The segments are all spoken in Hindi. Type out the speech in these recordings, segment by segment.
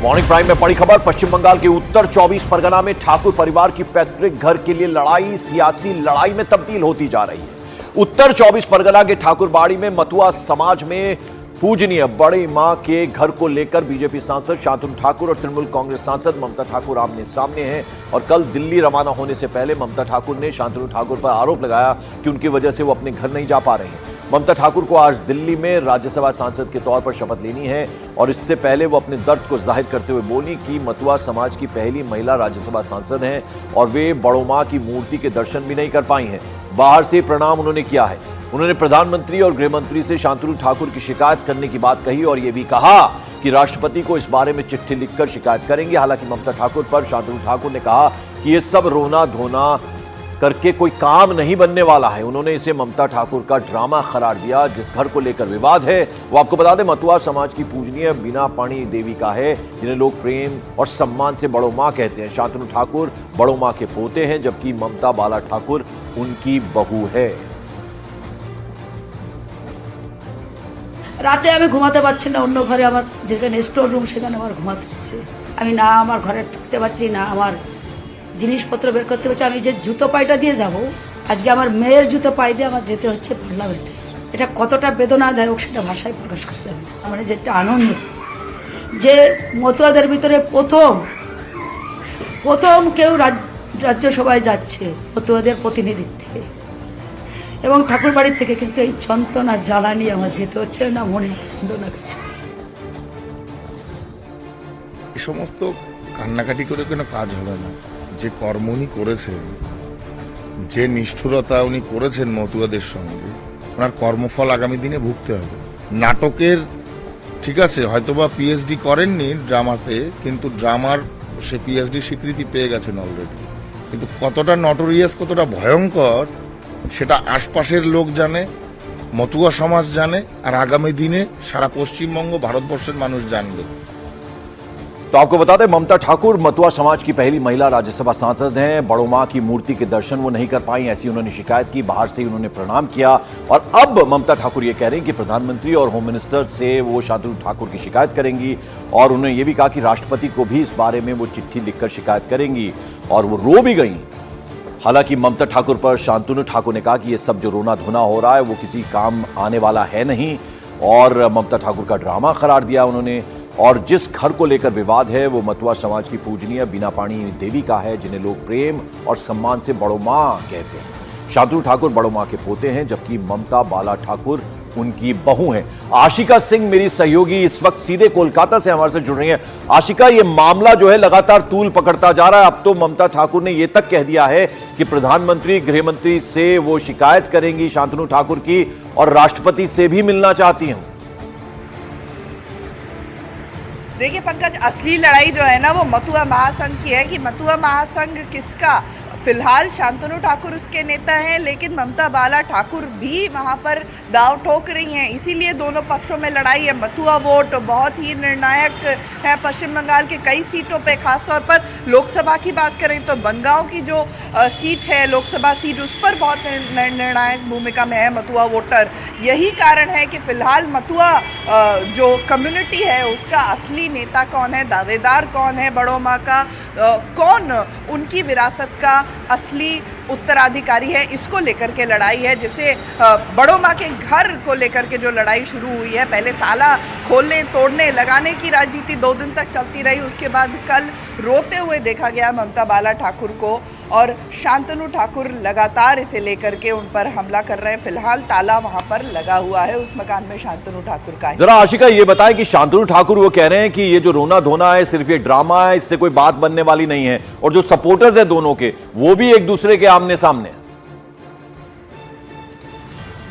मॉर्निंग प्राइम में बड़ी खबर। पश्चिम बंगाल के उत्तर 24 परगना में ठाकुर परिवार की पैतृक घर के लिए लड़ाई सियासी लड़ाई में तब्दील होती जा रही है। उत्तर 24 परगना के ठाकुरबाड़ी में मतुआ समाज में पूजनीय बड़ी मां के घर को लेकर बीजेपी सांसद शांतनु ठाकुर और तृणमूल कांग्रेस सांसद ममता ठाकुर आमने सामने हैं। और कल दिल्ली रवाना होने से पहले ममता ठाकुर ने शांतनु ठाकुर पर आरोप लगाया कि उनकी वजह से वो अपने घर नहीं जा पा रहे हैं। ममता ठाकुर को आज दिल्ली में राज्यसभा सांसद के तौर पर शपथ लेनी है और इससे पहले वो अपने दर्द को जाहिर करते हुए बोली कि मतुआ समाज की पहली महिला राज्यसभा सांसद हैं और वे बड़ो मां की मूर्ति के दर्शन भी नहीं कर पाई हैं। बाहर से प्रणाम उन्होंने किया है। उन्होंने प्रधानमंत्री और गृह मंत्री से शांतनु ठाकुर की शिकायत करने की बात कही और यह भी कहा कि राष्ट्रपति को इस बारे में चिट्ठी लिखकर शिकायत करेंगे। हालांकि ममता ठाकुर पर शांतनु ठाकुर ने कहा कि यह सब रोना धोना करके कोई काम नहीं बनने वाला है। उन्होंने इसे ममता ठाकुर का ड्रामा करार दिया। जिस घर को लेकर विवाद है वो आपको बता दें मतुआ समाज की पूजनीय बीना पाणी देवी का है, जिन्हें लोग प्रेम और सम्मान से बड़ो मां कहते हैं। शांतनु ठाकुर बड़ो मां के पोते हैं, जबकि ममता बाला ठाकुर उनकी बहू है। রাতে আমি ঘুমাতে পারছি না, অন্য ঘরে আমার যেখানে স্টোর রুম সেখানে আমার ঘুমাতে হচ্ছে। আমি না আমার ঘরে ঢুকতে পারছি না, আমার জিনিসপত্র বের করতে পারছি। আমি যে জুতো পায়টা দিয়ে যাব, আজকে আমার মেয়ের জুতো পায়ে দিয়ে আমার যেতে হচ্ছে পার্লামেন্টে। এটা কতটা বেদনাদায়ক সেটা ভাষায় প্রকাশ করতে হবে না। মানে যেটা আনন্দ যে মতুয়াদের ভিতরে প্রথম কেউ রাজ্যসভায় যাচ্ছে মতুয়াদের প্রতিনিধিত্বে এবং ঠাকুর বাড়ির থেকে, কিন্তু এই যন্ত্রণা জ্বালানি আমার যেতে হচ্ছে না মনে না কিছু। এই সমস্ত কান্নাকাটি করে কোনো কাজ হবে না। যে কর্ম উনি করেছেন, যে নিষ্ঠুরতা উনি করেছেন মতুয়াদের সঙ্গে, ওনার কর্মফল আগামী দিনে ভুগতে হবে। নাটকের ঠিক আছে, হয়তোবা পিএইচডি করেননি ড্রামাতে, কিন্তু ড্রামার সে পিএইচডি স্বীকৃতি পেয়ে গেছেন অলরেডি। কিন্তু কতটা নটোরিয়াস, কতটা ভয়ঙ্কর সেটা আশপাশের লোক জানে, মতুয়া সমাজ জানে, আর আগামী দিনে সারা পশ্চিমবঙ্গ ভারতবর্ষের মানুষ জানবে। तो आपको बता दें ममता ठाकुर मतुआ समाज की पहली महिला राज्यसभा सांसद हैं। बड़ो मां की मूर्ति के दर्शन वो नहीं कर पाई, ऐसी उन्होंने शिकायत की। बाहर से ही उन्होंने प्रणाम किया और अब ममता ठाकुर ये कह रही हैं कि प्रधानमंत्री और होम मिनिस्टर से वो शांतनु ठाकुर की शिकायत करेंगी और उन्होंने ये भी कहा कि राष्ट्रपति को भी इस बारे में वो चिट्ठी लिखकर शिकायत करेंगी और वो रो भी गई। हालांकि ममता ठाकुर पर शांतनु ठाकुर ने कहा कि ये सब जो रोना धोना हो रहा है वो किसी काम आने वाला है नहीं और ममता ठाकुर का ड्रामा करार दिया उन्होंने। और जिस घर को लेकर विवाद है वो मतुआ समाज की पूजनीय बीना पाणी देवी का है, जिन्हें लोग प्रेम और सम्मान से बड़ो मां कहते हैं। शांतनु ठाकुर बड़ो मां के पोते हैं, जबकि ममता बाला ठाकुर उनकी बहू हैं। आशिका सिंह मेरी सहयोगी इस वक्त सीधे कोलकाता से हमारे से जुड़ रही हैं। आशिका, ये मामला जो है लगातार तूल पकड़ता जा रहा है। अब तो ममता ठाकुर ने यह तक कह दिया है कि प्रधानमंत्री गृह मंत्री से वो शिकायत करेंगी शांतनु ठाकुर की और राष्ट्रपति से भी मिलना चाहती हैं। देखिए पंकज, असली लड़ाई जो है ना वो मतुआ महासंघ की है कि मतुआ महासंघ किसका। फिलहाल शांतनु ठाकुर उसके नेता हैं, लेकिन ममता बाला ठाकुर भी वहां पर दांव ठोक रही हैं। इसीलिए दोनों पक्षों में लड़ाई है। मतुआ वोट बहुत ही निर्णायक है पश्चिम बंगाल के कई सीटों पे। खासतौर पर लोकसभा की बात करें तो बनगांव की जो सीट है लोकसभा सीट, उस पर बहुत निर्णायक भूमिका में है मतुआ वोटर। यही कारण है कि फिलहाल मतुआ जो कम्युनिटी है उसका असली नेता कौन है, दावेदार कौन है बड़ो माँ का, कौन उनकी विरासत का असली उत्तराधिकारी है, इसको लेकर के लड़ाई है। जैसे बड़ो माँ के घर को लेकर के जो लड़ाई शुरू हुई है, पहले ताला खोलने तोड़ने लगाने की राजनीति 2 दिन तक चलती रही। उसके बाद कल रोते हुए देखा गया ममता बाला ठाकुर को और शांतनु ठाकुर लगातार इसे लेकर के उन पर हमला कर रहे हैं। फिलहाल ताला वहां पर लगा हुआ है उस मकान में शांतनु ठाकुर का। जरा आशिका ये बताएं कि शांतनु ठाकुर वो कह रहे हैं कि ये जो रोना धोना है सिर्फ ये ड्रामा है, इससे कोई बात बनने वाली नहीं है और जो सपोर्टर्स है दोनों के वो भी एक दूसरे के आमने सामने।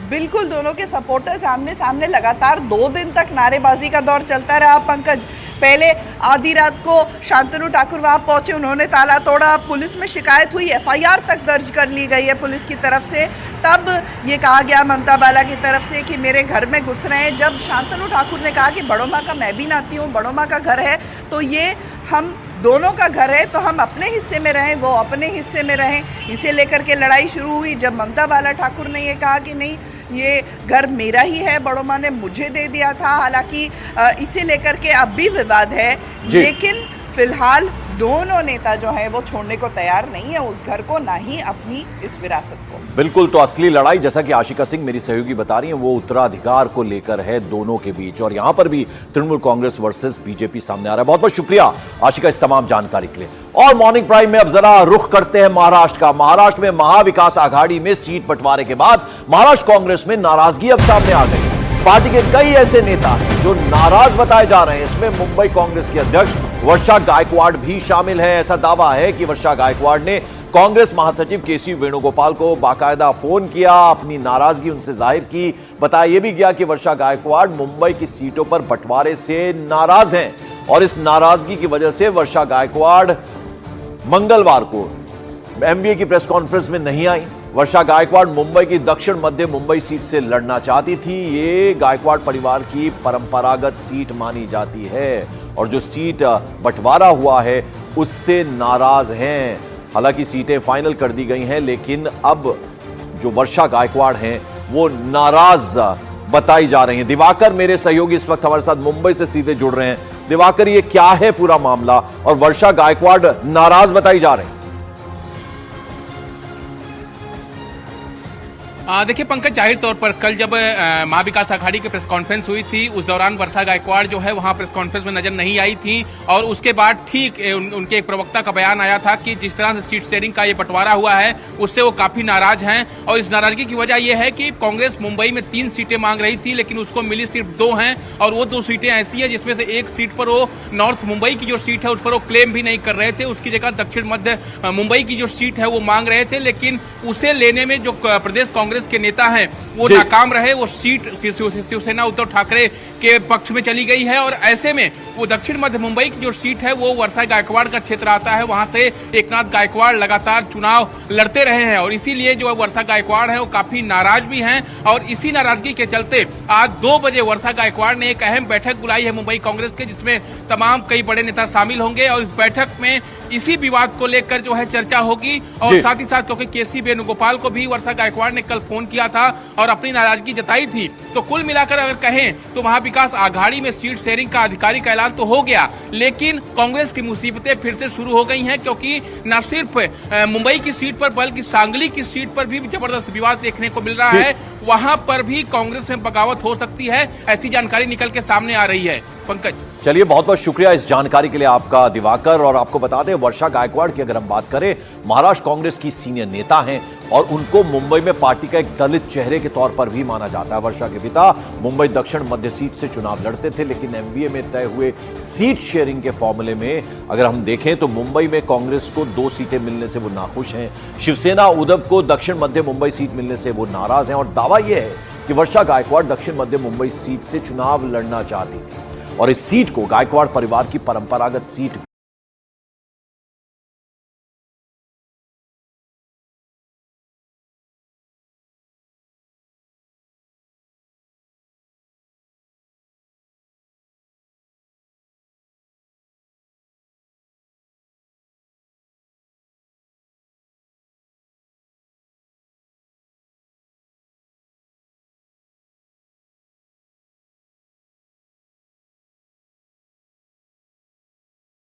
बिल्कुल, दोनों के सपोर्टर्स आमने सामने लगातार 2 दिन तक नारेबाजी का दौर चलता रहा पंकज। पहले आधी रात को शांतनु ठाकुर वहां पहुंचे, उन्होंने ताला तोड़ा, पुलिस में शिकायत हुई, एफआईआर तक दर्ज कर ली गई है पुलिस की तरफ से। तब ये कहा गया ममता बाला की तरफ से कि मेरे घर में घुस रहे हैं। जब शांतनु ठाकुर ने कहा कि बड़ो माँ का मैं भी नाती हूँ, बड़ो माँ का घर है, तो ये हम दोनों का घर है तो हम अपने हिस्से में रहें, वो अपने हिस्से में रहें, इसे लेकर के लड़ाई शुरू हुई। जब ममता बाला ठाकुर ने ये कहा कि नहीं ये घर मेरा ही है, बड़ों माँ ने मुझे दे दिया था। हालांकि इसे लेकर के अब भी विवाद है, लेकिन फिलहाल दोनों नेता जो हैं वो छोड़ने को तैयार नहीं है उस घर को, ना ही अपनी इस विरासत को। बिल्कुल, तो असली लड़ाई जैसा कि आशिका सिंह मेरी सहयोगी बता रही हैं वो उत्तराधिकार को लेकर है दोनों के बीच, और यहां पर भी तृणमूल कांग्रेस वर्सेस बीजेपी सामने आ रहा है। बहुत बहुत शुक्रिया आशिका इस तमाम जानकारी के लिए। और मॉर्निंग प्राइम में अब जरा रुख करते हैं महाराष्ट्र का। महाराष्ट्र में महाविकास आघाड़ी में सीट बंटवारे के बाद महाराष्ट्र कांग्रेस में नाराजगी अब सामने आ गई। पार्टी के कई ऐसे नेता हैं जो नाराज बताए जा रहे हैं। इसमें मुंबई कांग्रेस की अध्यक्ष वर्षा गायकवाड़ भी शामिल है। ऐसा दावा है कि वर्षा गायकवाड़ ने कांग्रेस महासचिव केसी वेणुगोपाल को बाकायदा फोन किया, अपनी नाराजगी उनसे जाहिर की। बताया यह भी गया कि वर्षा गायकवाड़ मुंबई की सीटों पर बंटवारे से नाराज हैं और इस नाराजगी की वजह से वर्षा गायकवाड़ मंगलवार को एमबीए की प्रेस कॉन्फ्रेंस में नहीं आई। वर्षा गायकवाड़ मुंबई की दक्षिण मध्य मुंबई सीट से लड़ना चाहती थी। ये गायकवाड़ परिवार की परंपरागत सीट मानी जाती है और जो सीट बंटवारा हुआ है उससे नाराज हैं। हालांकि सीटें फाइनल कर दी गई हैं, लेकिन अब जो वर्षा गायकवाड़ हैं वो नाराज बताई जा रही हैं। दिवाकर मेरे सहयोगी इस वक्त हमारे साथ मुंबई से सीधे जुड़ रहे हैं। दिवाकर, ये क्या है पूरा मामला और वर्षा गायकवाड़ नाराज बताई जा रही हैं? देखिए पंकज, जाहिर तौर पर कल जब महाविकास आघाड़ी की प्रेस कॉन्फ्रेंस हुई थी उस दौरान वर्षा गायकवाड़ जो है वहां प्रेस कॉन्फ्रेंस में नजर नहीं आई थी और उसके बाद ठीक उनके एक प्रवक्ता का बयान आया था कि जिस तरह से सीट शेयरिंग का ये बंटवारा हुआ है उससे वो काफी नाराज हैं और इस नाराजगी की वजह यह है कि कांग्रेस मुंबई में 3 सीटें मांग रही थी लेकिन उसको मिली सिर्फ 2 हैं और वो 2 सीटें ऐसी है जिसमें से एक सीट पर वो नॉर्थ मुंबई की जो सीट है उस पर वो क्लेम भी नहीं कर रहे थे। उसकी जगह दक्षिण मध्य मुंबई की जो सीट है वो मांग रहे थे, लेकिन उसे लेने में जो प्रदेश कांग्रेस के नेता हैं वो नाकाम रहे। वो सीट शिवसेना उद्धव ठाकरे के पक्ष में चली गई है और ऐसे में वो दक्षिण मध्य मुंबई की जो सीट है वो वर्षा गायकवाड़ का क्षेत्र आता है। वहां से एकनाथ गायकवाड़ लगातार चुनाव लड़ते रहे हैं और इसीलिए जो वर्षा गायकवाड़ है वो काफी नाराज भी हैं और इसी नाराजगी के चलते आज 2 बजे वर्षा गायकवाड़ ने एक अहम बैठक बुलाई है मुंबई कांग्रेस के, जिसमें तमाम कई बड़े नेता शामिल होंगे और इस बैठक में इसी विवाद को लेकर जो है चर्चा होगी और साथ ही साथ क्योंकि केसी वेणुगोपाल को भी वर्षा गायकवाड़ ने कल फोन किया था और अपनी नाराजगी जताई थी, तो कुल मिलाकर अगर कहें तो महाविकास आघाड़ी में सीट शेयरिंग का आधिकारिक ऐलान तो हो गया, लेकिन कांग्रेस की मुसीबतें फिर से शुरू हो गई हैं क्योंकि न सिर्फ मुंबई की सीट पर बल्कि सांगली की सीट पर भी जबरदस्त विवाद देखने को मिल रहा है। वहां पर भी कांग्रेस में बगावत हो सकती है, ऐसी जानकारी निकल के सामने आ रही है। पंकज, चलिए, बहुत बहुत शुक्रिया इस जानकारी के लिए आपका दिवाकर। और आपको बता दें, वर्षा गायकवाड़ की अगर हम बात करें, महाराष्ट्र कांग्रेस की सीनियर नेता हैं और उनको मुंबई में पार्टी का एक दलित चेहरे के तौर पर भी माना जाता है। वर्षा के पिता मुंबई दक्षिण मध्य सीट से चुनाव लड़ते थे, लेकिन एमबीए में तय हुए सीट शेयरिंग के फॉर्मूले में अगर हम देखें तो मुंबई में कांग्रेस को 2 सीटें मिलने से वो नाखुश हैं। शिवसेना उद्धव को दक्षिण मध्य मुंबई सीट मिलने से वो नाराज हैं और दावा यह है कि वर्षा गायकवाड़ दक्षिण मध्य मुंबई सीट से चुनाव लड़ना चाहती थी और इस सीट को गायकवाड़ परिवार की परंपरागत सीट